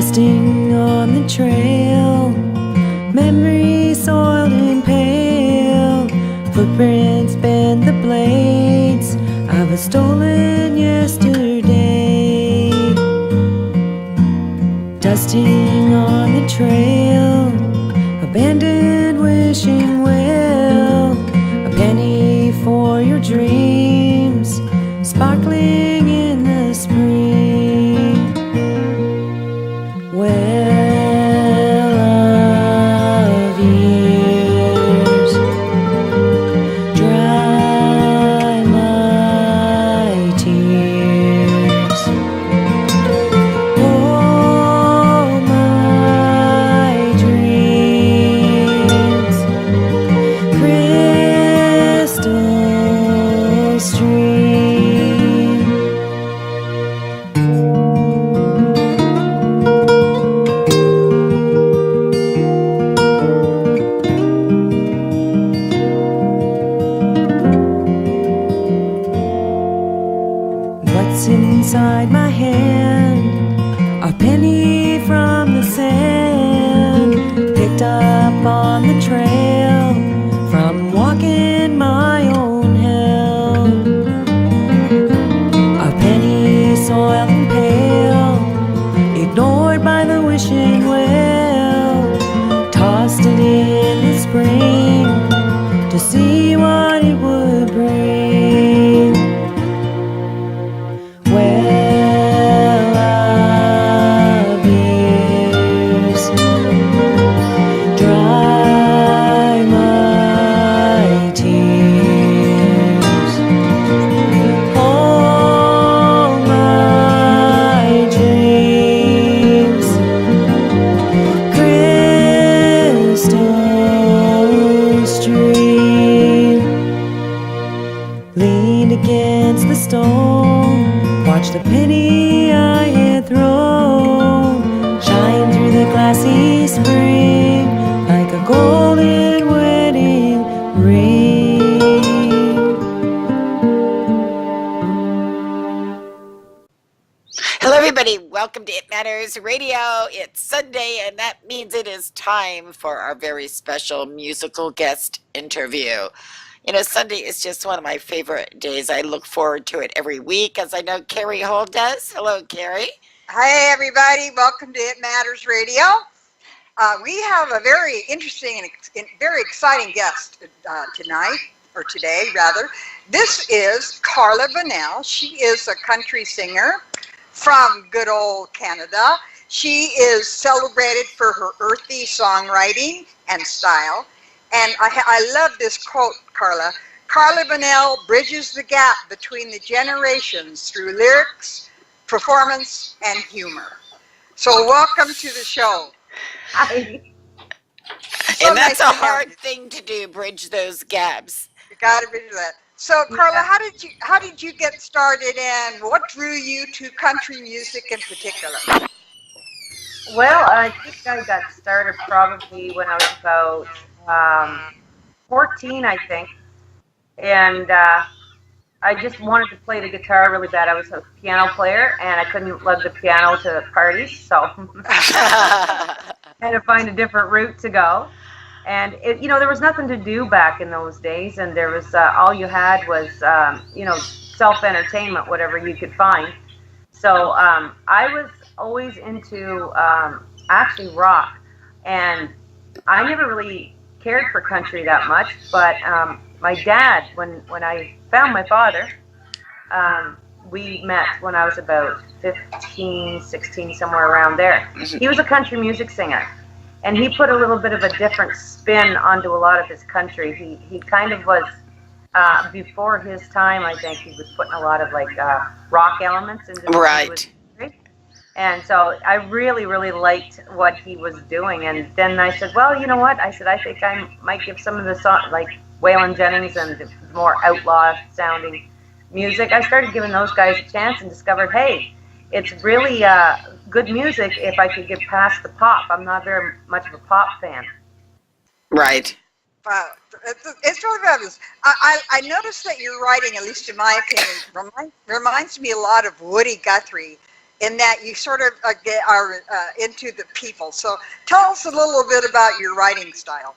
Dusting on the trail, memories soiled and pale. Footprints bend the blades of a stolen yesterday. Dusting on the trail, abandoned wishing well. A penny for your dreams, sparkling in the spring. Well of years, dry my tears. Oh, my dreams, crystal stream. What's inside my hand? A penny from the sand, picked up on the trail from walking my own hell. A penny soiled and pale, ignored by the wishing well. Tossed it in the spring to see what it would bring. Well of years, dry my tears. All my dreams, crystal stream. Leaned against the stone, watched the penny I had thrown shine through the glassy spring like a golden wedding ring. Hello, everybody. Welcome to It Matters Radio. It's Sunday, and that means it is time for our very special musical guest interview. You know, Sunday is just one of my favorite days. I look forward to it every week, as I know Carrie Hall does. Hello, Carrie. Hi, everybody. Welcome to It Matters Radio. We have a very interesting and very exciting guest tonight, or today, rather. This is Carla Bonnell. She is a country singer from good old Canada. She is celebrated for her earthy songwriting and style. And I love this quote, Carla. Carla Bonnell bridges the gap between the generations through lyrics, performance, and humor. So welcome to the show. Hi. And that's a hard thing to do, bridge those gaps. You got to bridge that. So Carla, how did you get started, and what drew you to country music in particular? Well, I think I got started probably when I was about 14, I think, and I just wanted to play the guitar really bad. I was a piano player, and I couldn't lug the piano to parties, so I had to find a different route to go. And there was nothing to do back in those days, and there was all you had was self-entertainment, whatever you could find. So I was always into actually rock, and I never really cared for country that much, but my dad, when I found my father, we met when I was about 15, 16, somewhere around there. He was a country music singer, and he put a little bit of a different spin onto a lot of his country. He kind of was, before his time, I think he was putting a lot of like rock elements into his country. And so I really, really liked what he was doing. And then I said, well, you know what? I said, I think I might give some of the songs, like Waylon Jennings and the more outlaw sounding music. I started giving those guys a chance and discovered, hey, it's really good music if I could get past the pop. I'm not very much of a pop fan. Right. It's really fabulous. I noticed that your writing, at least in my opinion, reminds me a lot of Woody Guthrie. in that you sort of are into the people. So tell us a little bit about your writing style.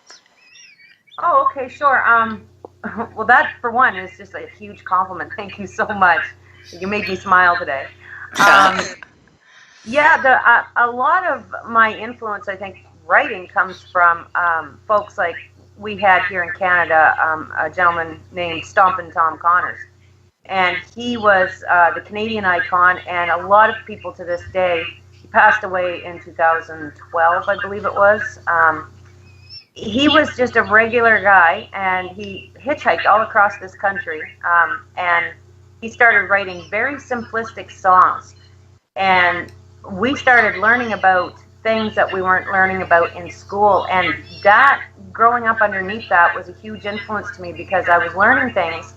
Oh, okay, sure. Well, that for one is just a huge compliment. Thank you so much. You made me smile today. Yeah, a lot of my influence, I think, writing comes from folks like we had here in Canada, a gentleman named Stompin' Tom Connors. And he was the Canadian icon, and a lot of people to this day, he passed away in 2012, I believe it was. He was just a regular guy, and he hitchhiked all across this country, and he started writing very simplistic songs. And we started learning about things that we weren't learning about in school, and that, growing up underneath that, was a huge influence to me because I was learning things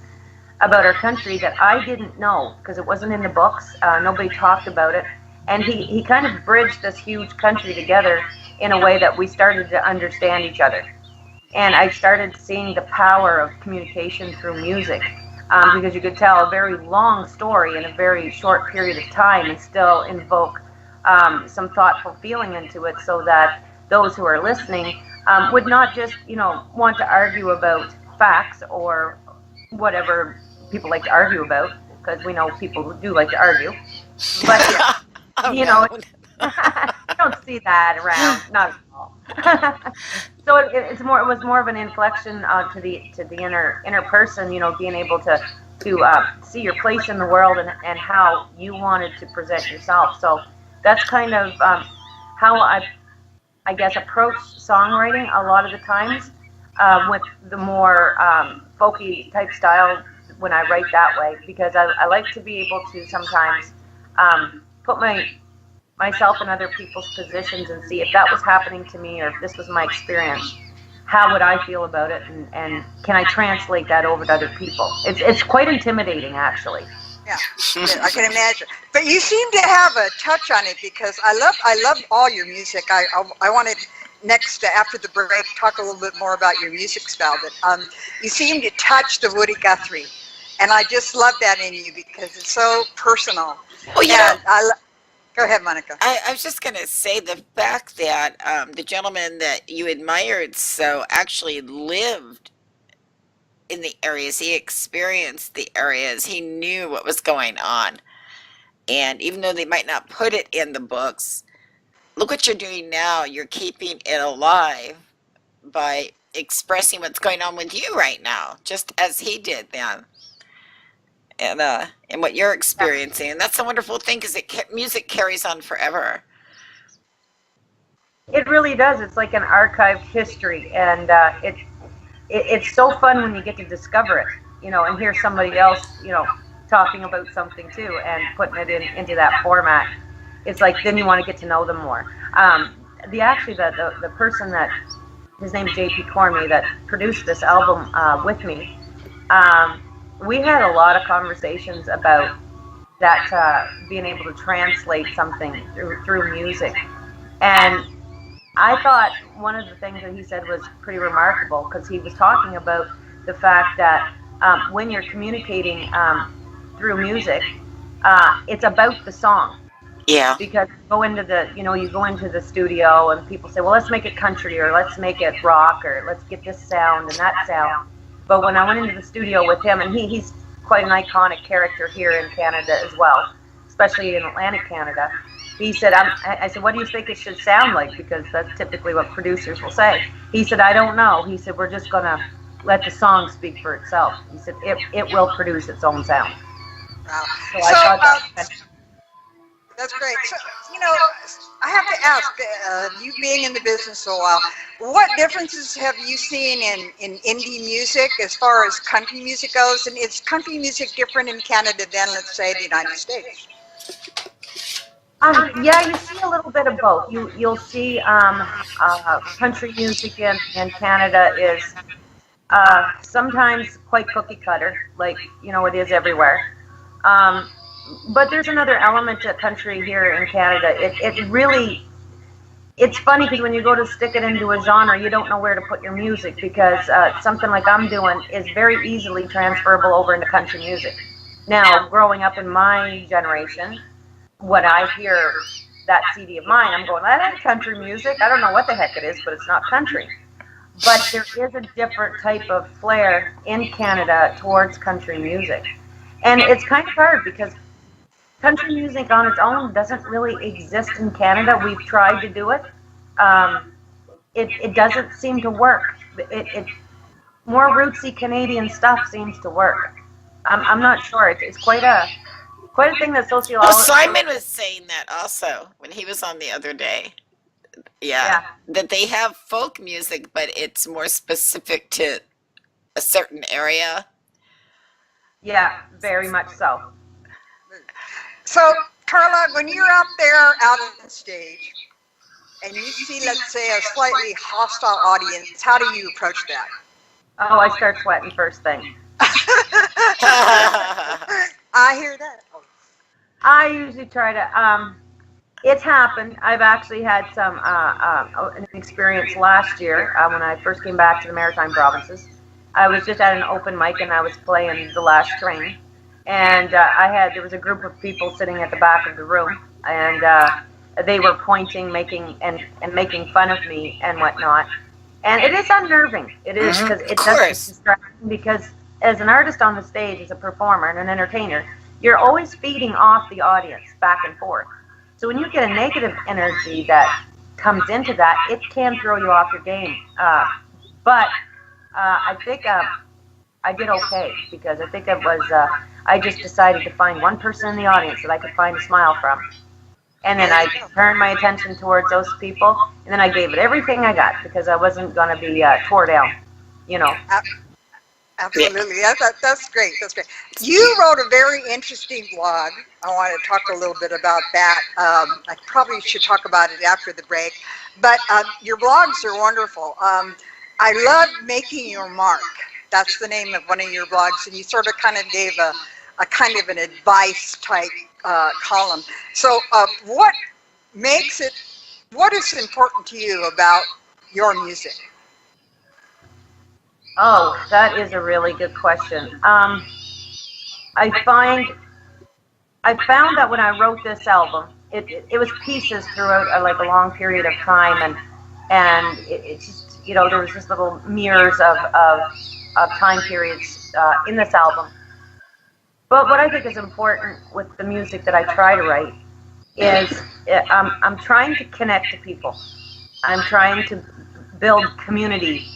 about our country that I didn't know because it wasn't in the books. Nobody talked about it. And he kind of bridged this huge country together in a way that we started to understand each other. And I started seeing the power of communication through music because you could tell a very long story in a very short period of time and still invoke some thoughtful feeling into it so that those who are listening would not just, want to argue about facts or whatever people like to argue about, because we know people who do like to argue. But you don't see that around, not at all. So it was more of an inflection to the inner person, being able to see your place in the world and how you wanted to present yourself. So that's kind of how I guess approach songwriting a lot of the times with the more folky type style when I write that way, because I like to be able to sometimes put myself in other people's positions and see if that was happening to me or if this was my experience, how would I feel about it, and can I translate that over to other people? It's quite intimidating, actually. Yeah, I can imagine. But you seem to have a touch on it because I love all your music. I wanted next after the break talk a little bit more about your music style. But you seem to touch the Woody Guthrie, and I just love that in you because it's so personal. Well, go ahead, Monica. I was just going to say the fact that the gentleman that you admired so actually lived in the areas, he experienced the areas, he knew what was going on. And even though they might not put it in the books, look what you're doing now. You're keeping it alive by expressing what's going on with you right now, just as he did then. And what you're experiencing. And that's a wonderful thing because music carries on forever. It really does. It's like an archived history, and it's so fun when you get to discover it, and hear somebody else, talking about something too and putting it into that format. It's like then you want to get to know them more. The person that, his name's J.P. Cormier, that produced this album with me, we had a lot of conversations about that, being able to translate something through music. And I thought one of the things that he said was pretty remarkable because he was talking about the fact that when you're communicating through music, it's about the song. Yeah. Because you go into the studio and people say, well, let's make it country or let's make it rock or let's get this sound and that sound. But when I went into the studio with him, and he's quite an iconic character here in Canada as well, especially in Atlantic Canada, he said, I said, what do you think it should sound like? Because that's typically what producers will say. He said, I don't know. He said, we're just going to let the song speak for itself. He said, it will produce its own sound. Wow. So I thought that's great. So, I have to ask, you being in the business so a while, what differences have you seen in indie music as far as country music goes? And is country music different in Canada than, let's say, the United States? Yeah, you see a little bit of both. You'll see country music in Canada is sometimes quite cookie cutter, like it is everywhere. But there's another element to country here in Canada. It's funny because when you go to stick it into a genre, you don't know where to put your music because something like I'm doing is very easily transferable over into country music. Now, growing up in my generation, when I hear that CD of mine, I'm going, that ain't country music. I don't know what the heck it is, but it's not country. But there is a different type of flair in Canada towards country music. And it's kind of hard because country music on its own doesn't really exist in Canada. We've tried to do it. It doesn't seem to work. It more rootsy Canadian stuff seems to work. I'm not sure. It's quite a thing that Well, sociologists. Simon was saying that also when he was on the other day. Yeah, Yeah, that they have folk music, but it's more specific to a certain area. yeah, very much so. So, Carla, when you're out there out on stage and you see, let's say, a slightly hostile audience, how do you approach that? Oh, I start sweating first thing. I hear that. I usually try to. It's happened. I've actually had an experience last year when I first came back to the Maritime Provinces. I was just at an open mic and I was playing The Last Train, and there was a group of people sitting at the back of the room, and they were pointing, making fun of me and whatnot. And it is unnerving. It is, because it does distract, because as an artist on the stage, as a performer and an entertainer, you're always feeding off the audience back and forth. So when you get a negative energy that comes into that, it can throw you off your game. But I think I did okay, because I think it was, I just decided to find one person in the audience that I could find a smile from. And then I turned my attention towards those people, and then I gave it everything I got, because I wasn't going to be tore down, you know. Absolutely. That's great. That's great. You wrote a very interesting blog. I want to talk a little bit about that. I probably should talk about it after the break. But your blogs are wonderful. I love Making Your Mark. That's the name of one of your blogs. And you sort of kind of gave a kind of an advice type column. So what is important to you about your music? Oh, that is a really good question. I found that when I wrote this album, it was pieces throughout like a long period of time, and it just, you know, there was just little mirrors of time periods in this album. But what I think is important with the music that I try to write is I'm trying to connect to people. I'm trying to build community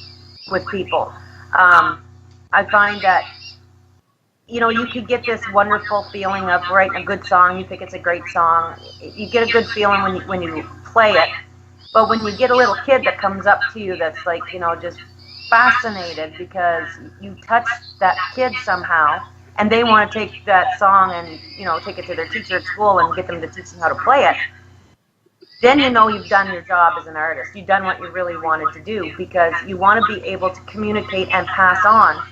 with people. I find that, you know, you could get this wonderful feeling of writing a good song. You think it's a great song. You get a good feeling when you play it. But when you get a little kid that comes up to you that's like, you know, just fascinated because you touched that kid somehow, and they want to take that song and, you know, take it to their teacher at school and get them to teach them how to play it, then you know you've done your job as an artist. You've done what you really wanted to do, because you want to be able to communicate and pass on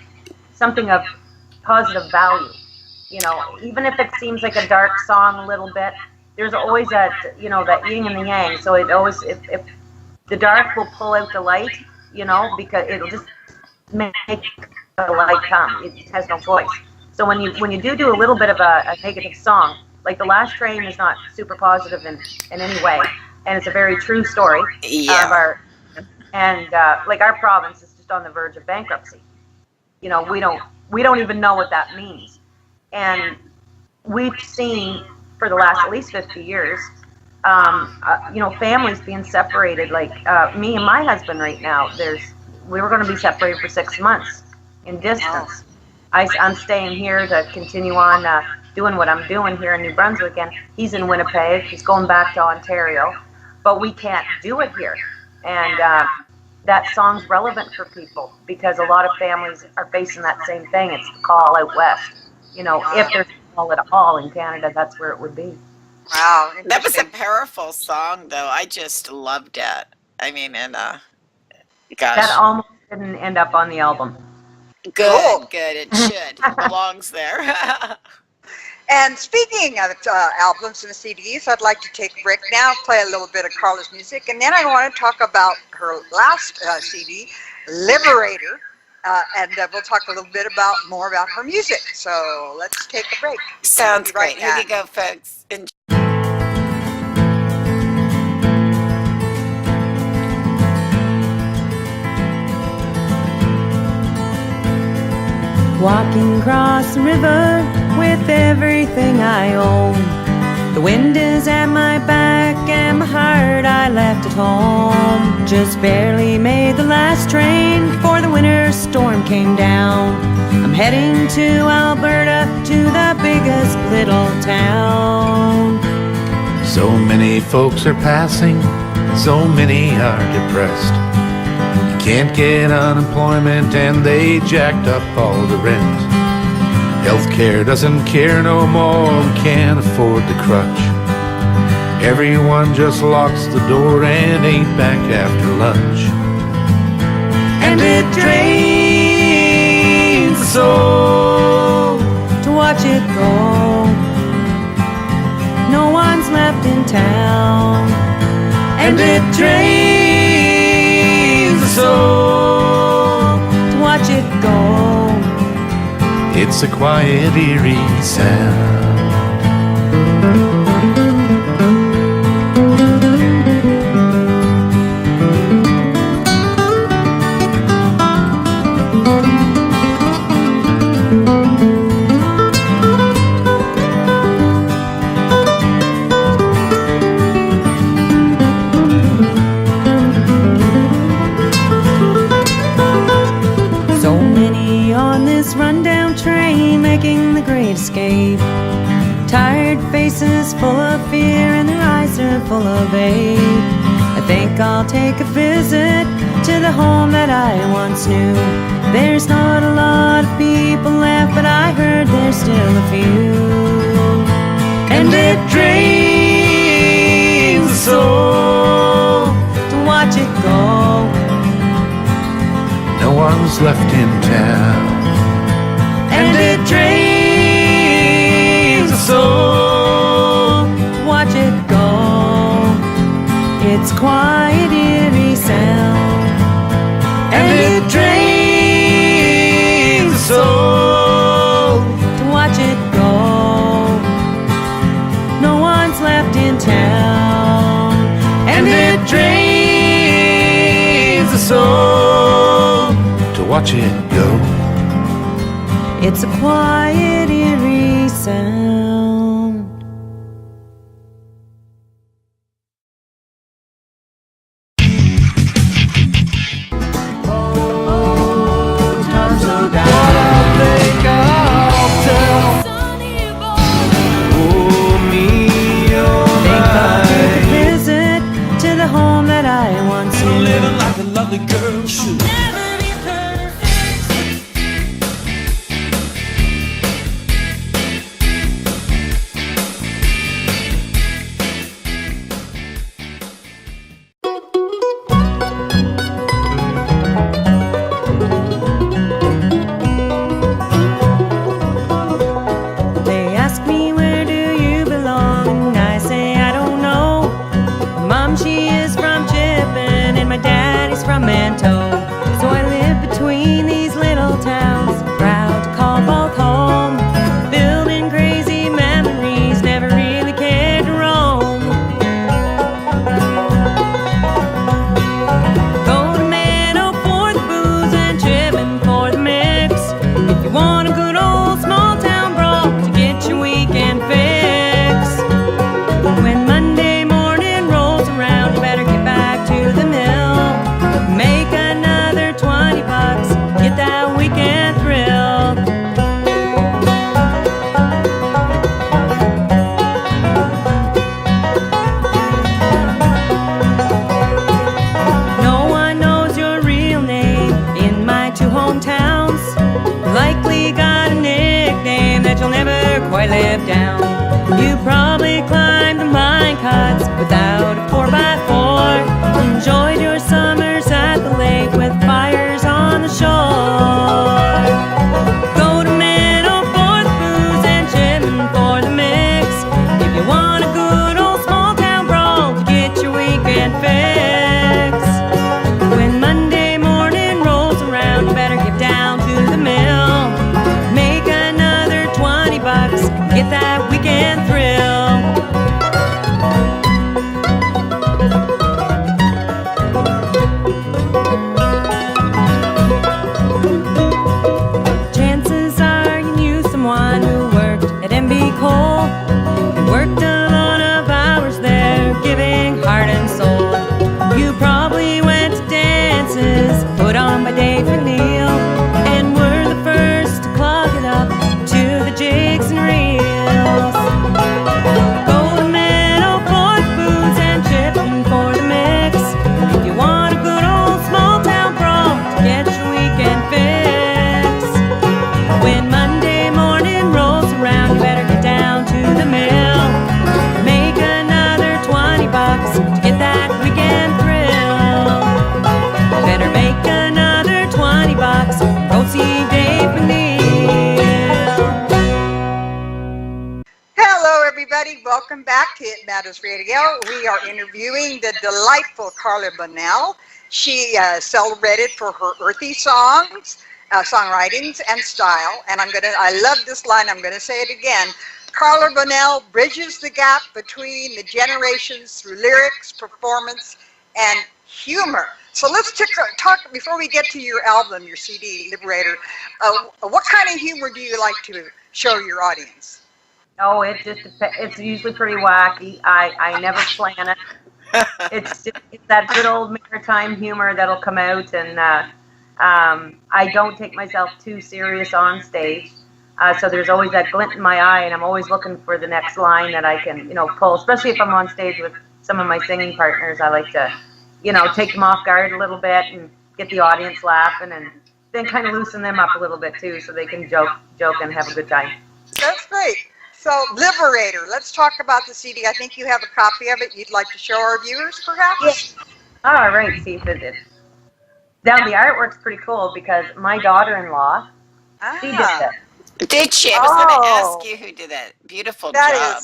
something of positive value. You know, even if it seems like a dark song a little bit, there's always that, you know, that yin and the yang. So it always, if the dark will pull out the light, you know, because it'll just make the light come. It has no choice. So when you do a little bit of a negative song, like The Last Train is not super positive in any way, and it's a very true story of our, and like our province is just on the verge of bankruptcy. You know, we don't even know what that means, and we've seen for the last at least 50 years, you know, families being separated. Like me and my husband right now, we were going to be separated for 6 months in distance. I'm staying here to continue on doing what I'm doing here in New Brunswick, and he's in Winnipeg. He's going back to Ontario, but we can't do it here. And that song's relevant for people, because a lot of families are facing that same thing. It's the call out west. You know, if there's a call at all in Canada, that's where it would be. Wow, That was a powerful song, though. I just loved it. I mean, and gosh, That almost didn't end up on the album. good. It should. It belongs there. And speaking of albums and CDs, I'd like to take a break now, play a little bit of Carla's music, and then I want to talk about her last CD, Liberator, and we'll talk a little bit more about her music. So let's take a break. Sounds We'll be right great. Here back. you go, folks. Enjoy. across the river with everything I own. The wind is at my back and my heart I left at home. Just barely made the last train before the winter storm came down. I'm heading to Alberta, to the biggest little town. So many folks are passing, so many are depressed. You can't get unemployment and they jacked up all the rent. Healthcare doesn't care no more, we can't afford the crutch. Everyone just locks the door and ain't back after lunch. And it drains the soul to watch it go. No one's left in town. And it drains the soul to watch it go. It's a quiet, eerie sound. So many on this rundown train making the great escape. Tired faces full of fear and their eyes are full of ache. I think I'll take a visit to the home that I once knew. There's not a lot of people left, but I heard there's still a few. And it drains the soul to watch it go. No one's left in town. And it drains the soul to watch it go. It's quiet, eerie sound. And it drains the soul to watch it go. No one's left in town. And it drains the soul To watch it go. It's a quiet, eerie sound. Oh, time's so down. What I think I'll tell. Oh, me, oh, Think I'll take a visit to the home that I once knew. Living like a lovely girl should. They ask me, where do you belong? I say, I don't know. My mom, she is from Chippin', and my daddy's from Manto. So I Matters Radio. We are interviewing the delightful Carla Bonnell. She celebrated for her earthy songs, songwritings, and style. And I love this line. I'm going to say it again. Carla Bonnell bridges the gap between the generations through lyrics, performance, and humor. So let's talk before we get to your album, your CD, Liberator. What kind of humor do you like to show your audience? Oh, it's usually pretty wacky. I never plan it. It's that good old maritime humor that'll come out, and I don't take myself too serious on stage. So there's always that glint in my eye, and I'm always looking for the next line that I can, pull. Especially if I'm on stage with some of my singing partners, I like to, take them off guard a little bit and get the audience laughing, and then kind of loosen them up a little bit too, so they can joke and have a good time. That's great. So, Liberator, let's talk about the CD. I think you have a copy of it you'd like to show our viewers, perhaps? Yes. All right, see if it is. Now, the artwork's pretty cool because my daughter-in-law, she did it. Did she? I was going to ask you who did that. Beautiful job.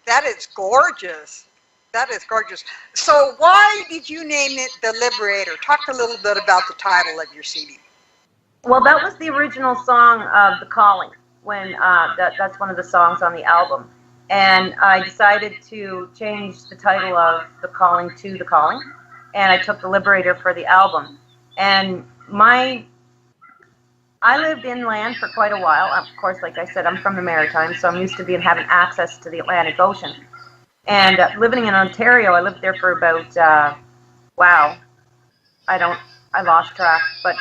That is gorgeous. That is gorgeous. So, why did you name it The Liberator? Talk a little bit about the title of your CD. Well, that was the original song of The Calling. When that's one of the songs on the album, and I decided to change the title of The Calling to The Calling, and I took The Liberator for the album. And I lived inland for quite a while. Of course, like I said, I'm from the Maritimes, so I'm used to having access to the Atlantic Ocean. And living in Ontario, I lived there for about I lost track, but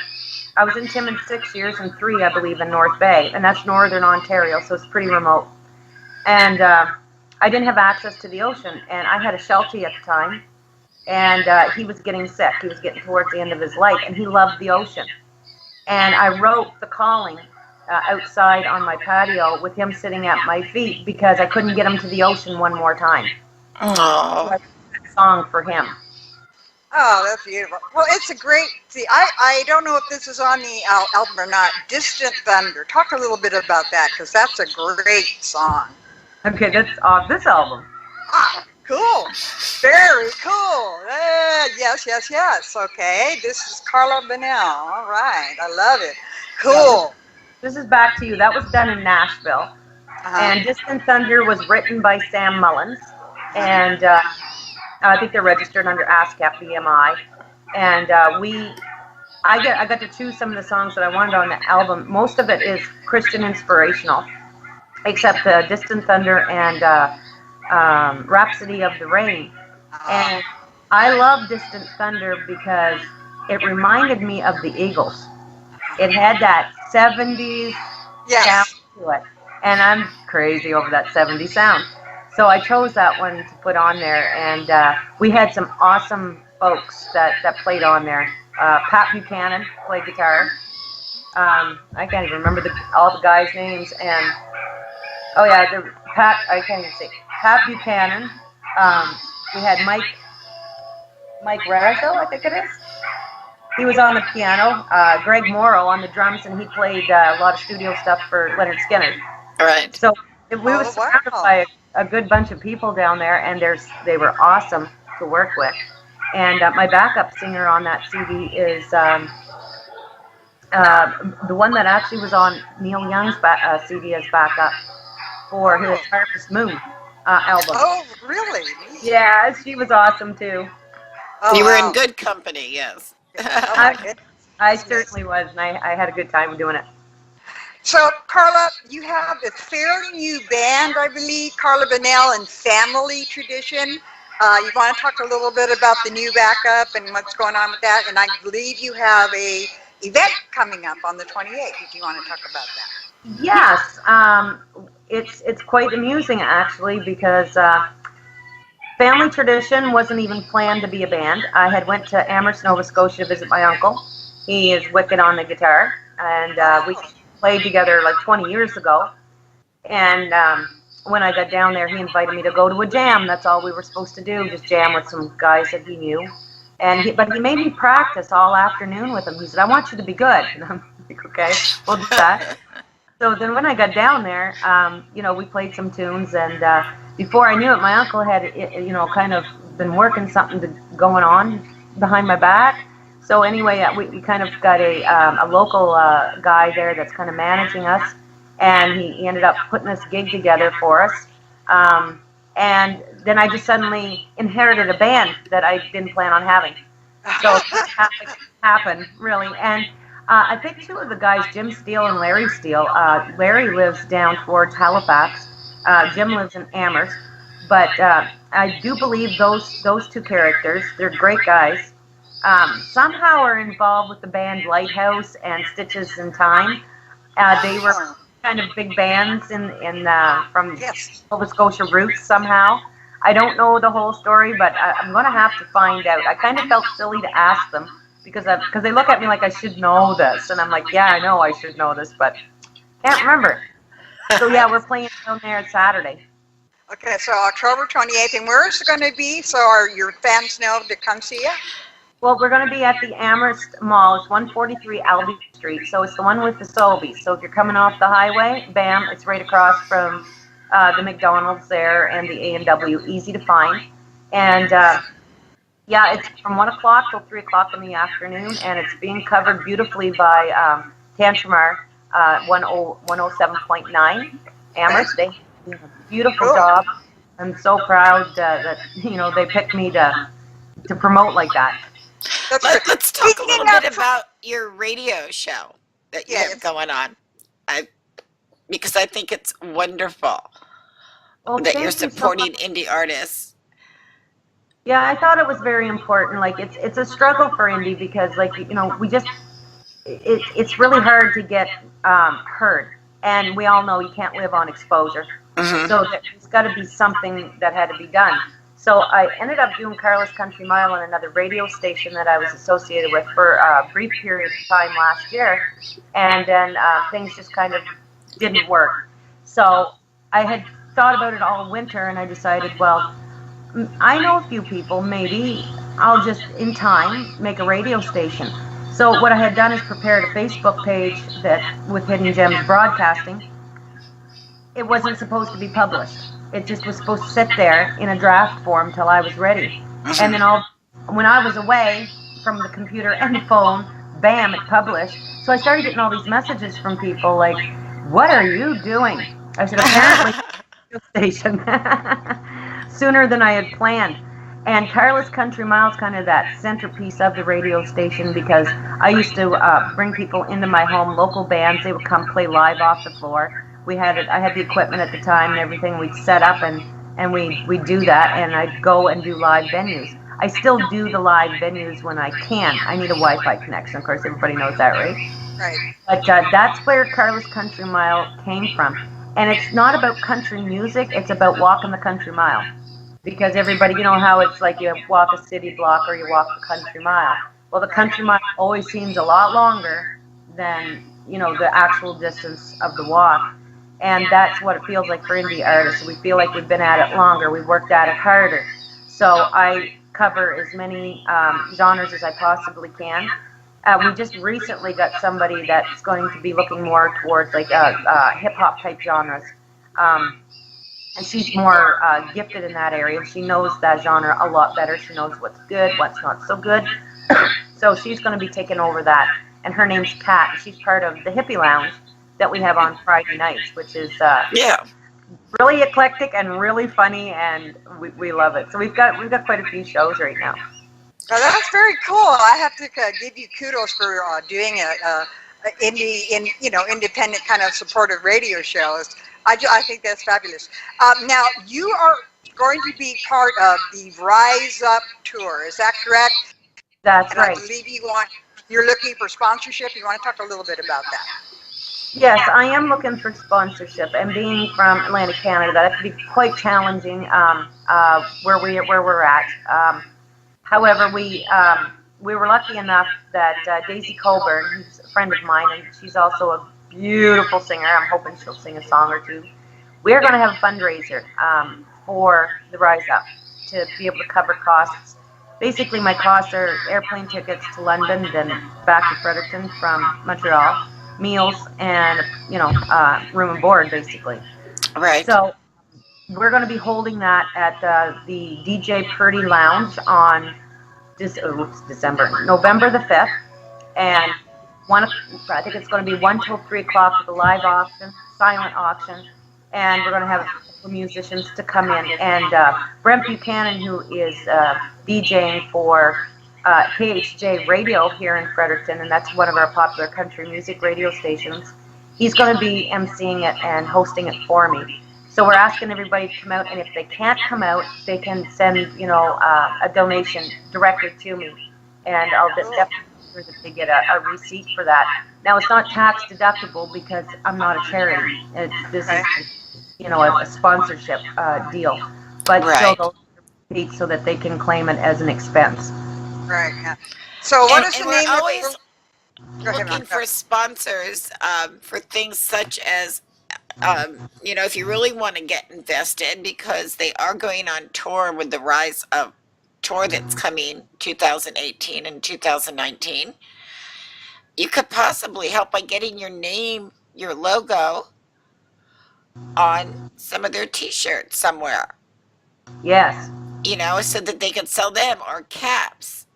I was in Timmins 6 years and 3, I believe, in North Bay, and that's northern Ontario, so it's pretty remote. And I didn't have access to the ocean, and I had a Sheltie at the time, and he was getting sick. He was getting towards the end of his life, and he loved the ocean. And I wrote The Calling outside on my patio with him sitting at my feet because I couldn't get him to the ocean one more time. Oh. So I wrote a song for him. Oh, that's beautiful. Well, it's a great, I don't know if this is on the album or not, Distant Thunder. Talk a little bit about that, because that's a great song. Okay, that's off this album. Ah, cool. Very cool. Yes. Okay, this is Carla Bonnell. All right, I love it. Cool. This is Back to You. That was done in Nashville. And Distant Thunder was written by Sam Mullins. And I think they're registered under ASCAP BMI, and I got to choose some of the songs that I wanted on the album. Most of it is Christian inspirational, except Distant Thunder and Rhapsody of the Rain. And I love Distant Thunder because it reminded me of the Eagles. It had that 70s sound to it, and I'm crazy over that 70s sound. So I chose that one to put on there, and we had some awesome folks that played on there. Pat Buchanan played guitar. I can't even remember all the guys' names, and I can't even say Pat Buchanan. We had Mike Rarico, I think it is. He was on the piano. Greg Morrow on the drums, and he played a lot of studio stuff for Leonard Skinner. All right. So we were surrounded by a good bunch of people down there, and they were awesome to work with. And my backup singer on that CD is the one that actually was on Neil Young's CD as backup for his Harvest Moon album. Oh, really? Yeah, she was awesome too. Oh, you were in good company, yes. I certainly was, and I had a good time doing it. So, Carla, you have a fairly new band, I believe, Carla Bonnell and Family Tradition. You want to talk a little bit about the new backup and what's going on with that? And I believe you have a event coming up on the 28th. Do you want to talk about that? Yes. It's quite amusing, actually, because Family Tradition wasn't even planned to be a band. I had went to Amherst, Nova Scotia to visit my uncle. He is wicked on the guitar, and we played together like 20 years ago. And when I got down there, he invited me to go to a jam. That's all we were supposed to do, just jam with some guys that he knew. But he made me practice all afternoon with him. He said, "I want you to be good." And I'm like, "Okay, we'll do that." So then when I got down there, we played some tunes, and before I knew it, my uncle had, kind of been working going on behind my back. So anyway, we kind of got a local guy there that's kind of managing us, and he ended up putting this gig together for us. And then I just suddenly inherited a band that I didn't plan on having. So it happened, really. And I think two of the guys, Jim Steele and Larry Steele, Larry lives down towards Halifax. Jim lives in Amherst. But I do believe those two characters, they're great guys, somehow are involved with the band Lighthouse and Stitches in Time. They were kind of big bands from Nova Scotia roots somehow. I don't know the whole story, but I'm going to have to find out. I kind of felt silly to ask them because they look at me like I should know this, and I'm like, yeah, I know I should know this, but can't remember. So yeah, we're playing down there Saturday. Okay, so October 28th, and where is it going to be? So your fans know to come see you? Well, we're going to be at the Amherst Mall. It's 143 Albee Street, so it's the one with the Sobeys. So if you're coming off the highway, bam, it's right across from the McDonald's there and the A&W, easy to find. And yeah, it's from 1 o'clock till 3 o'clock in the afternoon, and it's being covered beautifully by Tantramar 107.9 Amherst. They do a beautiful job. I'm so proud that they picked me to promote like that. Let's talk a little bit about your radio show that you have going on. Because I think it's wonderful that you're supporting indie artists. Yeah, I thought it was very important. Like it's a struggle for indie because it's really hard to get heard, and we all know you can't live on exposure. Mm-hmm. So there's got to be something that had to be done. So I ended up doing Carla's Country Mile on another radio station that I was associated with for a brief period of time last year, and then things just kind of didn't work. So I had thought about it all winter, and I decided, well, I know a few people, maybe I'll just, in time, make a radio station. So what I had done is prepared a Facebook page with Hidden Gems Broadcasting. It wasn't supposed to be published. It just was supposed to sit there in a draft form till I was ready. And then when I was away from the computer and the phone, bam, it published. So I started getting all these messages from people like, what are you doing? I said, apparently, station. Sooner than I had planned. And Carla's Country Mile is kind of that centerpiece of the radio station because I used to bring people into my home, local bands. They would come play live off the floor. I had the equipment at the time and everything. We'd set up and we'd do that, and I'd go and do live venues. I still do the live venues when I can. I need a Wi-Fi connection. Of course, everybody knows that, right? Right. But that's where Carla's Country Mile came from. And it's not about country music. It's about walking the country mile. Because everybody, you know how it's like you walk a city block or you walk the country mile. Well, the country mile always seems a lot longer than, the actual distance of the walk. And that's what it feels like for indie artists. We feel like we've been at it longer. We've worked at it harder. So I cover as many genres as I possibly can. We just recently got somebody that's going to be looking more towards like hip-hop type genres. And she's more gifted in that area. She knows that genre a lot better. She knows what's good, what's not so good. So she's going to be taking over that. And her name's Kat. She's part of the Hippie Lounge that we have on Friday nights, which is really eclectic and really funny, and we love it. So we've got quite a few shows right now. Now that's very cool. I have to give you kudos for doing a independent kind of supportive radio shows. I think that's fabulous. Now you are going to be part of the Rise Up tour. Is that correct? That's right. I believe you're looking for sponsorship. You want to talk a little bit about that? Yes, I am looking for sponsorship, and being from Atlantic Canada, that can be quite challenging where we're at. However, we were lucky enough that Daisy Colburn, who's a friend of mine, and she's also a beautiful singer. I'm hoping she'll sing a song or two. We're going to have a fundraiser for the Rise Up to be able to cover costs. Basically, my costs are airplane tickets to London, then back to Fredericton from Montreal, meals, and room and board, basically. Right. So we're going to be holding that at the DJ Purdy Lounge on November the 5th, and I think it's going to be 1 till 3 o'clock with a live auction, silent auction, and we're going to have musicians to come in. And Brent Buchanan, who is DJing for KHJ Radio here in Fredericton, and that's one of our popular country music radio stations, he's going to be emceeing it and hosting it for me. So we're asking everybody to come out, and if they can't come out, they can send, a donation directly to me, and I'll definitely make sure that they get a receipt for that. Now, it's not tax deductible because I'm not a charity. This is, a sponsorship deal, but still they'll receipt so that they can claim it as an expense. Right. Yeah. So what is the name we're of always the... looking for sponsors for things such as, if you really want to get invested, because they are going on tour with the rise of tour that's coming 2018 and 2019. You could possibly help by getting your name, your logo on some of their t-shirts somewhere. Yes. So that they could sell them, or caps.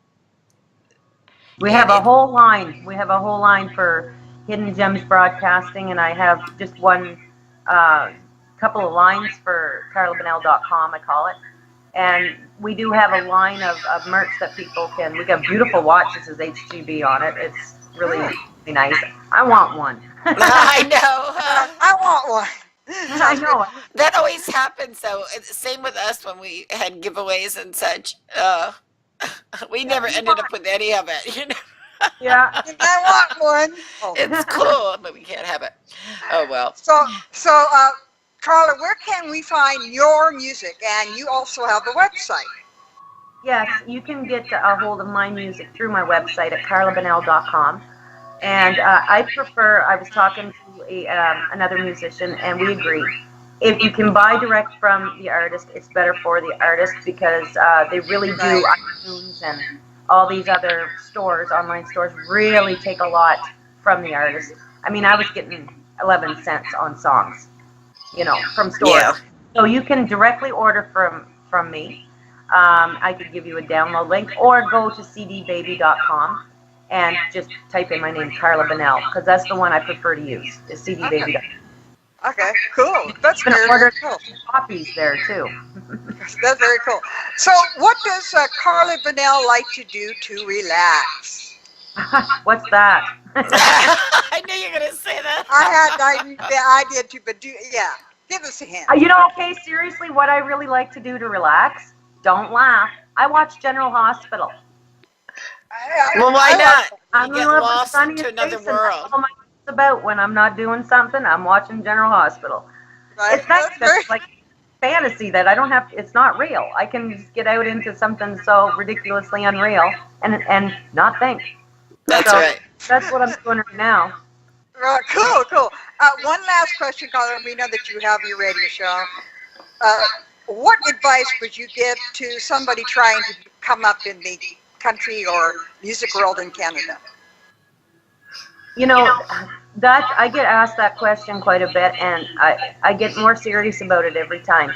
We have a whole line. We have a whole line for Hidden Gems Broadcasting, and I have just one couple of lines for carlabonnell.com, I call it. And we do have a line of merch that people can. We got beautiful watches with HGB on it. It's really nice. I want one. I know. I want one. I know. That always happens. So same with us when we had giveaways and such. We never ended up with any of it. Yeah. I want one. Oh. It's cool, but we can't have it. Oh well. So, Carla, where can we find your music? And you also have a website. Yes, you can get a hold of my music through my website at carlabonnell.com. And I was talking to another musician, and we agree. If you can buy direct from the artist, it's better for the artist, because they really do. iTunes and all these other stores, online stores, really take a lot from the artist. I mean, I was getting 11 cents on songs, from stores. Yeah. So you can directly order from me. I could give you a download link, or go to cdbaby.com and just type in my name, Carla Bonnell, because that's the one I prefer to use, is cdbaby.com. Okay, cool. That's very, order cool. Copies there too. That's very cool. So, what does Carla Bonnell like to do to relax? What's that? I knew you were gonna say that. I did too, but give us a hint. Okay, seriously, what I really like to do to relax? Don't laugh. I watch General Hospital. Well, why not? I'm you get lost to another world. About when I'm not doing something, I'm watching General Hospital. Right. It's nice. It's like fantasy that I don't have. It's not real. I can just get out into something so ridiculously unreal and not think. That's right. That's what I'm doing right now. Cool. One last question, Carla. We know that you have your radio show. What advice would you give to somebody trying to come up in the country or music world in Canada? That I get asked that question quite a bit, and I get more serious about it every time.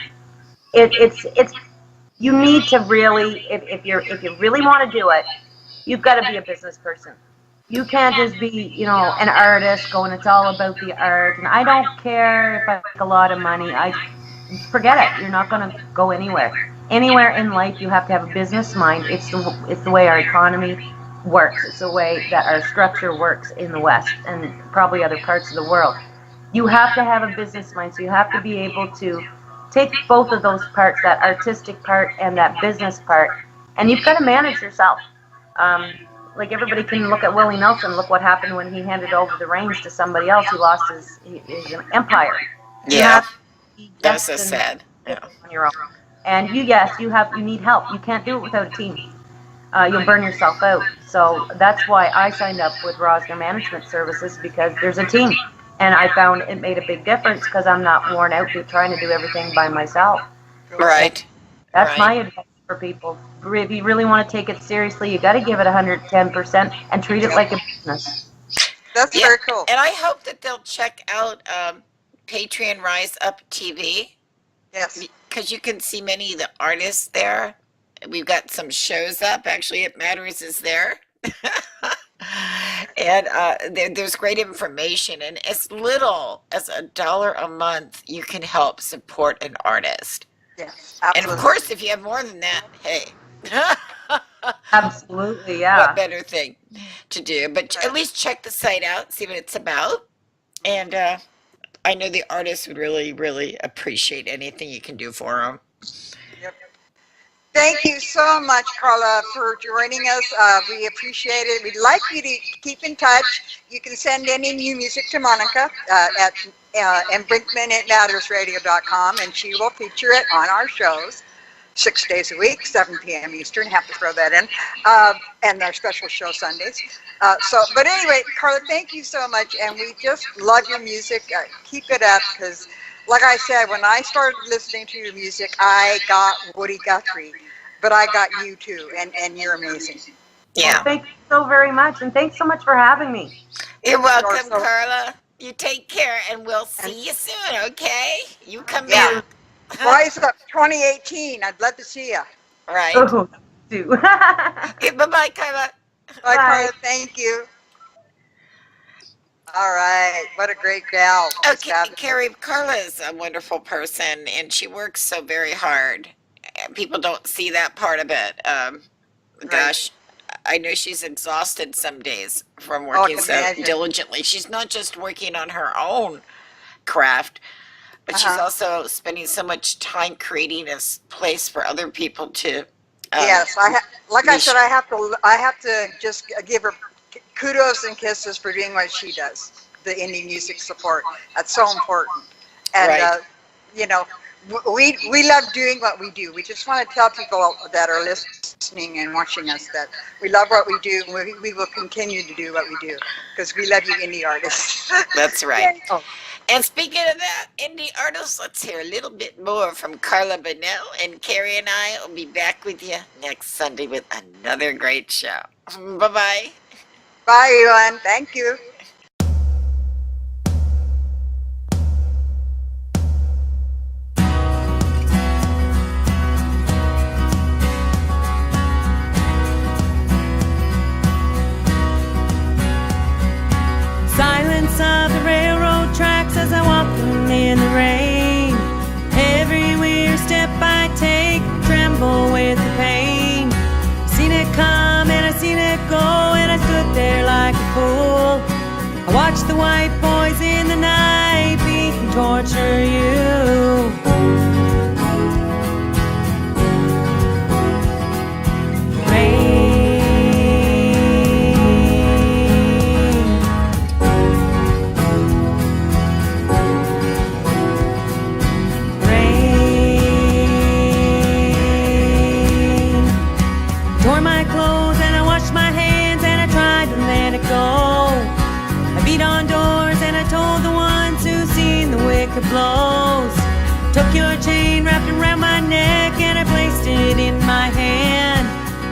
It's you need to really, if you really want to do it, you've got to be a business person. You can't just be, an artist going, it's all about the art, and I don't care if I make a lot of money. Forget it. You're not going to go anywhere. Anywhere in life, you have to have a business mind. It's the way our economy works. It's the way that our structure works in the West and probably other parts of the world. You have to have a business mind, so you have to be able to take both of those parts, that artistic part and that business part, and you've got to manage yourself. Like everybody can look at Willie Nelson, look what happened when he handed over the reins to somebody else. He lost his empire. Yeah, that's so sad. Yeah. On your own. And you need help. You can't do it without a team. You'll burn yourself out. So that's why I signed up with Rosner Management Services, because there's a team. And I found it made a big difference because I'm not worn out trying to do everything by myself. Right. That's my advice for people. If you really want to take it seriously, you got to give it 110% and treat it like a business. That's very cool. And I hope that they'll check out Patreon Rise Up TV. Yes. because you can see many of the artists there. We've got some shows up. Actually, It Matters is there. And there's great information. And as little as $1 a month, you can help support an artist. Yes. And of Absolutely. course, if you have more than that, hey, Absolutely, what yeah. better thing to do? But at least check the site out, see what it's about. And I know the artists would really, really appreciate anything you can do for them. Yep. Thank you so much, Carla, for joining us. We appreciate it. We'd like you to keep in touch. You can send any new music to Monica at brinkman@mattersradio.com, and she will feature it on our shows 6 days a week, 7 p.m. Eastern. Have to throw that in, and our special show Sundays. But anyway, Carla, thank you so much, and we just love your music. Keep it up, because like I said, when I started listening to your music, I got Woody Guthrie, but I got you too, and you're amazing. Yeah. Well, thank you so very much, and thanks so much for having me. You're welcome, You're so- Carla. You take care, and we'll see you soon, okay? You come Yeah. in. Rise Up 2018. I'd love to see you. Right. Oh, too. Okay, bye-bye, Carla. Bye, Bye. Carla. Thank you. All right. What a great gal. Just Okay, fabulous. Carrie, Carla is a wonderful person, and she works so very hard. People don't see that part of it. Gosh, I know she's exhausted some days from Oh, I working can so imagine. diligently. She's not just working on her own craft, but she's Uh-huh. also spending so much time creating a place for other people to. Yes, like I said, I have to just give her kudos and kisses for doing what she does. The indie music support. That's so important. And Right. you know, we love doing what we do. We just want to tell people that are listening and watching us that we love what we do. And we will continue to do what we do because we love you, indie artists. That's right. Oh. And speaking of that, indie artists, let's hear a little bit more from Carla Bonnell. And Carrie and I will be back with you next Sunday with another great show. Bye-bye. Bye, everyone. Thank you. Silence of the railroad tracks as I walk in the rain. Everywhere step I take, tremble with the pain. Seen it come and I seen it go, and I stood there like a fool. I watched the white boys in the night beat and torture you. Tore my clothes and I washed my hands and I tried to let it go. I beat on doors and I told the ones who seen the wicked blows. Took your chain, wrapped it around my neck, and I placed it in my hand.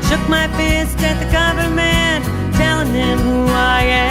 Shook my fist at the government, telling them who I am.